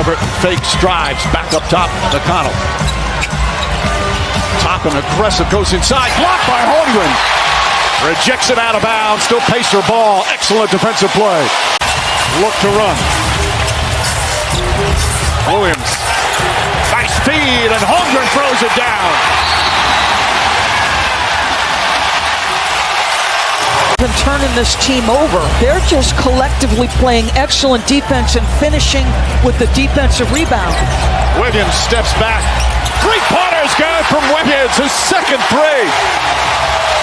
Haliburton fakes, drives, back up top, McConnell. Top and aggressive, goes inside, blocked by Holmgren. Rejects it out of bounds, still Pacer ball. Excellent defensive play. Look to run. Williams. Nice feed, and Holmgren throws it down. And turning this team over. They're just collectively playing excellent defense and finishing with the defensive rebound. Williams steps back. Three-pointers good from Williams, his second three.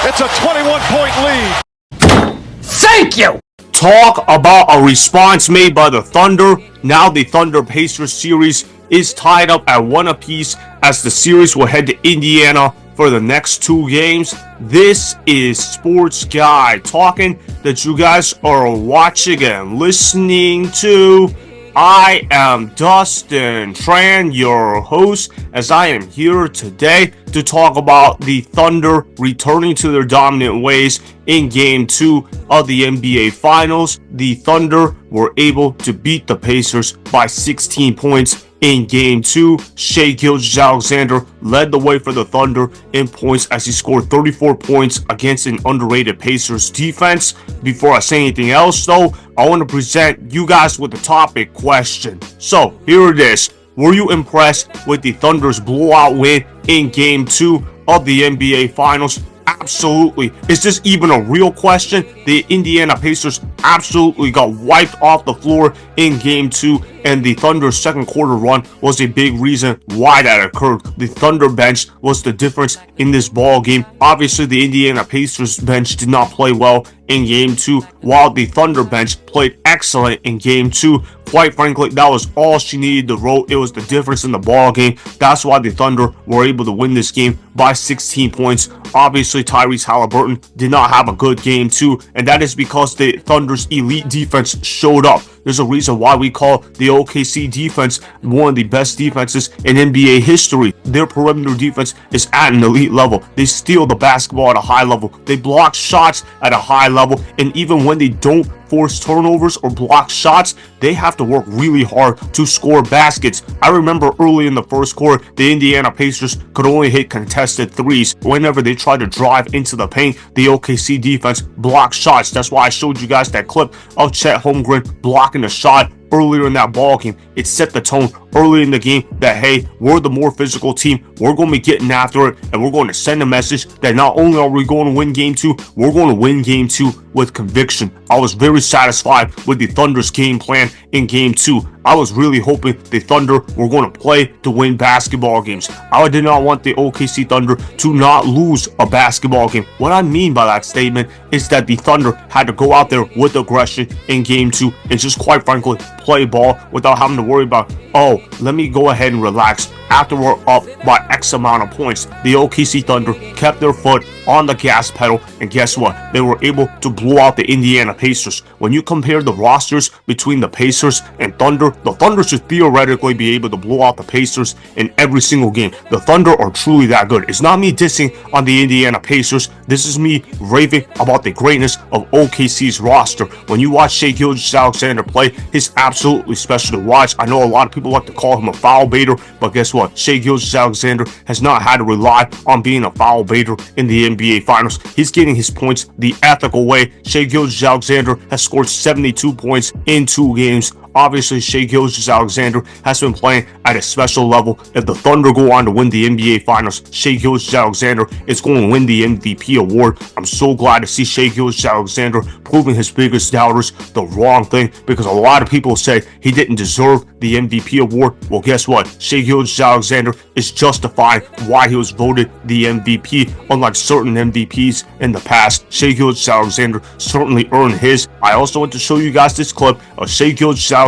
It's a 21-point lead. Thank you! Talk about a response made by the Thunder. Now the Thunder-Pacers series is tied up at 1 apiece as the series will head to Indiana for the next 2 games. This is Sports Guy talking that you guys are watching and listening to. I am Dustin Tran, your host, as I am here today to talk about the Thunder returning to their dominant ways in Game 2 of the NBA Finals. The Thunder were able to beat the Pacers by 16 points in Game 2. Shai Gilgeous-Alexander led the way for the Thunder in points as he scored 34 points against an underrated Pacers defense. Before I say anything else, though, I want to present you guys with the topic question. So, here it is. Were you impressed with the Thunder's blowout win in Game 2 of the NBA Finals? Absolutely. Is this even a real question? The Indiana Pacers absolutely got wiped off the floor in Game 2, and the Thunder's second quarter run was a big reason why that occurred. The Thunder bench was the difference in this ball game. Obviously, the Indiana Pacers bench did not play well in Game 2, while the Thunder bench played excellent in Game 2. Quite frankly, that was all she needed to roll. It was the difference in the ball game. That's why the Thunder were able to win this game by 16 points. Obviously, Tyrese Haliburton did not have a good game too, and that is because the Thunder's elite defense showed up. There's a reason why we call the OKC defense one of the best defenses in NBA history. Their perimeter defense is at an elite level. They steal the basketball at a high level. They block shots at a high level. And even when they don't force turnovers or block shots, they have to work really hard to score baskets. I remember early in the first quarter, the Indiana Pacers could only hit contested threes. Whenever they tried to drive into the paint, the OKC defense blocked shots. That's why I showed you guys that clip of Chet Holmgren blocking a shot earlier in that ball game. It set the tone early in the game that, hey, we're the more physical team. We're going to be getting after it, and we're going to send a message that not only are we going to win Game 2, we're going to win Game 2 with conviction. I was very satisfied with the Thunder's game plan in Game 2. I was really hoping the Thunder were going to play to win basketball games. I did not want the OKC Thunder to not lose a basketball game. What I mean by that statement is that the Thunder had to go out there with aggression in Game 2 and just, quite frankly, play ball without having to worry about, oh, let me go ahead and relax after we're up by X amount of points. The OKC Thunder kept their foot on the gas pedal, and guess what? They were able to blow out the Indiana Pacers. When you compare the rosters between the Pacers and Thunder, the Thunder should theoretically be able to blow out the Pacers in every single game. The Thunder are truly that good. It's not me dissing on the Indiana Pacers. This is me raving about the greatness of OKC's roster. When you watch Shai Gilgeous-Alexander play, he's absolutely special to watch. I know a lot of people like to call him a foul baiter, but guess what? Shai Gilgeous-Alexander has not had to rely on being a foul baiter in the NBA Finals. He's getting his points the ethical way. Shai Gilgeous-Alexander has scored 72 points in 2 games. Obviously, Shai Gilgeous-Alexander has been playing at a special level. If the Thunder go on to win the NBA Finals, Shai Gilgeous-Alexander is going to win the MVP award. I'm so glad to see Shai Gilgeous-Alexander proving his biggest doubters the wrong thing, because a lot of people say he didn't deserve the MVP award. Well, guess what? Shai Gilgeous-Alexander is justifying why he was voted the MVP, unlike certain MVPs in the past. Shai Gilgeous-Alexander certainly earned his. I also want to show you guys this clip of Shai Gilgeous-Alexander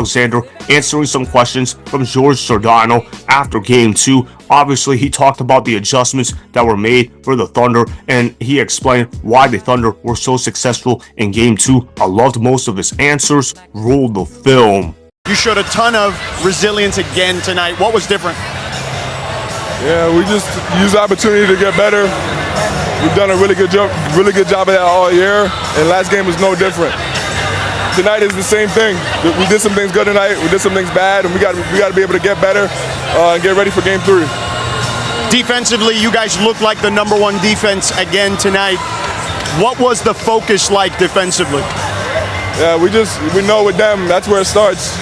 answering some questions from Jorge Sedano after Game 2. Obviously, he talked about the adjustments that were made for the Thunder, and he explained why the Thunder were so successful in Game 2. I loved most of his answers. Roll the film. You showed a ton of resilience again tonight. What was different? Yeah, we just used the opportunity to get better. We've done a really good job of that all year, and last game was no different. tonight is the same thing. We did some things good tonight. We did some things bad, and we got to be able to get better and get ready for Game 3. Defensively, you guys look like the #1 defense again tonight. What was the focus like defensively? Yeah, we know with them, that's where it starts.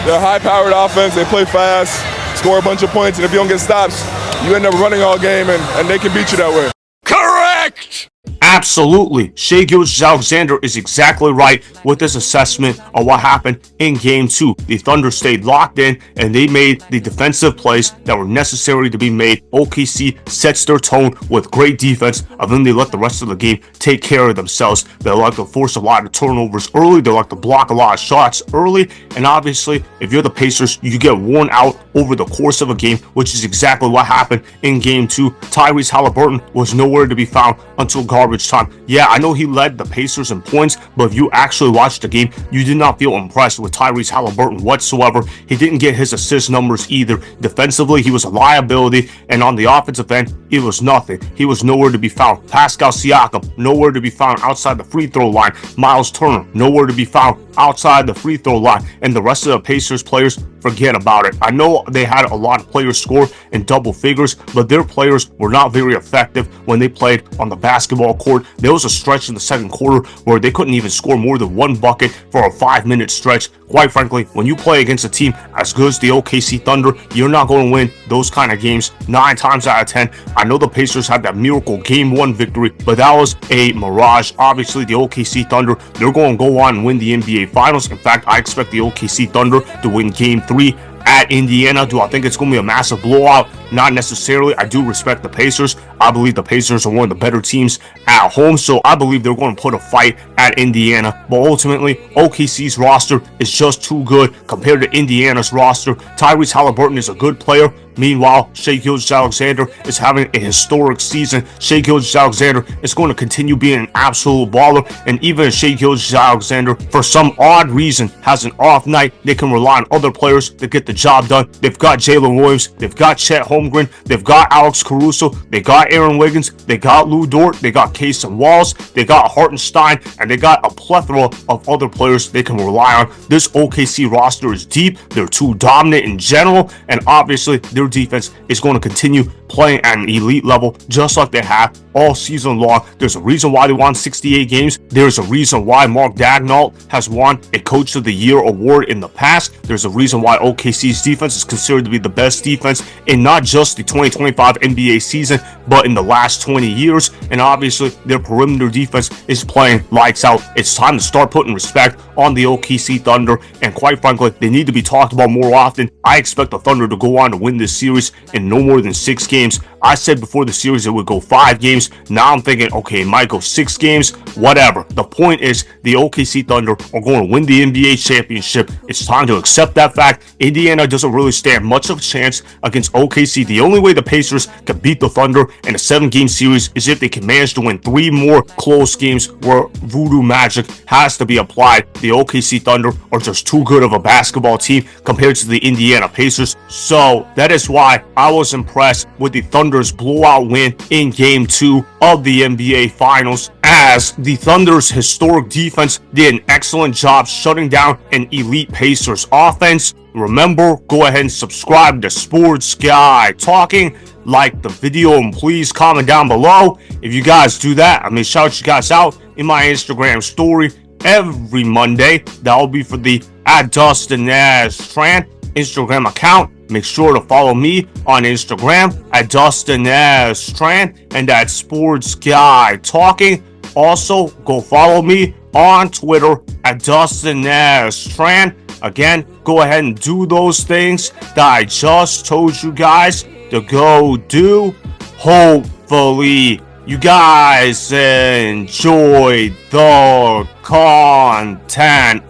They're a high-powered offense. They play fast, score a bunch of points, and if you don't get stops, you end up running all game, and they can beat you that way. Correct! Absolutely. Shai Gilgeous-Alexander is exactly right with his assessment of what happened in Game 2. The Thunder stayed locked in, and they made the defensive plays that were necessary to be made. OKC sets their tone with great defense, and then they let the rest of the game take care of themselves. They like to force a lot of turnovers early. They like to block a lot of shots early, and obviously, if you're the Pacers, you get worn out over the course of a game, which is exactly what happened in Game 2. Tyrese Haliburton was nowhere to be found until garbage time. Yeah, I know he led the Pacers in points, but if you actually watched the game, you did not feel impressed with Tyrese Haliburton whatsoever. He didn't get his assist numbers either. Defensively, he was a liability, and on the offensive end, it was nothing. He was nowhere to be found. Pascal Siakam, nowhere to be found outside the free throw line. Myles Turner, nowhere to be found outside the free throw line. And the rest of the Pacers players, forget about it. I know they had a lot of players score in double figures, but their players were not very effective when they played on the basketball court. There was a stretch in the second quarter where they couldn't even score more than one bucket for a 5-minute stretch. Quite frankly, when you play against a team as good as the OKC Thunder, you're not going to win those kind of games 9 times out of 10. I know the Pacers had that miracle Game 1 victory, but that was a mirage. Obviously, the OKC Thunder, they're going to go on and win the NBA Finals. In fact, I expect the OKC Thunder to win Game 3 at Indiana. Do I think it's going to be a massive blowout? Not necessarily. I do respect the Pacers. I believe the Pacers are one of the better teams at home, so I believe they're going to put a fight at Indiana. But ultimately, OKC's roster is just too good compared to Indiana's roster. Tyrese Haliburton is a good player. Meanwhile, Shai Gilgeous-Alexander is having a historic season. Shai Gilgeous-Alexander is going to continue being an absolute baller. And even if Shai Gilgeous-Alexander, for some odd reason, has an off night, they can rely on other players to get the job done. They've got Jalen Williams. They've got Chet Holmgren. They've got Alex Caruso. They got Aaron Wiggins. They got Lou Dort. They got Case and Walls. They got Hartenstein. And they got a plethora of other players they can rely on. This OKC roster is deep. They're too dominant in general. And obviously, their defense is going to continue playing at an elite level just like they have all season long. There's a reason why they won 68 games. There's a reason why Mark Daigneault has won a Coach of the Year award in the past. There's a reason why OKC's defense is considered to be the best defense in not just the 2025 NBA season, but in the last 20 years. And obviously, their perimeter defense is playing lights out. It's time to start putting respect on the OKC Thunder, and quite frankly, they need to be talked about more often. I expect the Thunder to go on to win this series in no more than 6 games. I said before the series it would go 5 games. Now I'm thinking, okay, it might go 6 games, whatever. The point is, the OKC Thunder are going to win the NBA championship. It's time to accept that fact. Indiana doesn't really stand much of a chance against OKC. The only way the Pacers can beat the Thunder in a 7-game series is if they can manage to win 3 more close games where voodoo magic has to be applied. The OKC Thunder are just too good of a basketball team compared to the Indiana Pacers. So that is why I was impressed with the Thunder's blowout win in Game 2 of the NBA Finals, as the Thunder's historic defense did an excellent job shutting down an elite Pacers offense. Remember, go ahead and subscribe to Sports Guy Talking, like the video, and please comment down below. If you guys do that, I'm going to shout you guys out in my Instagram story every Monday. That will be for the @DustinNashTran Instagram account. Make sure to follow me on Instagram @DustinNashTran and at Sports Guy Talking. Also, go follow me on Twitter @DustinNashTran. Again, go ahead and do those things that I just told you guys to go do. Hopefully, you guys enjoyed the content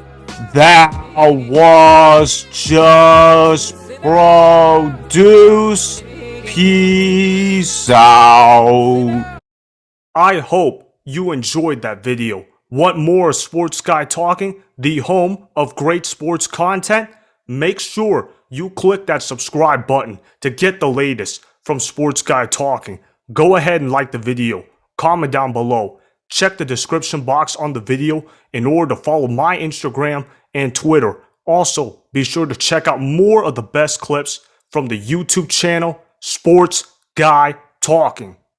that was just produced. Peace out. I hope you enjoyed that video. Want more Sports Guy Talking, the home of great sports content? Make sure you click that subscribe button to get the latest from Sports Guy Talking. Go ahead and like the video, comment down below, Check the description box on the video in order to follow my Instagram and Twitter. Also, be sure to check out more of the best clips from the YouTube channel, Sports Guy Talking.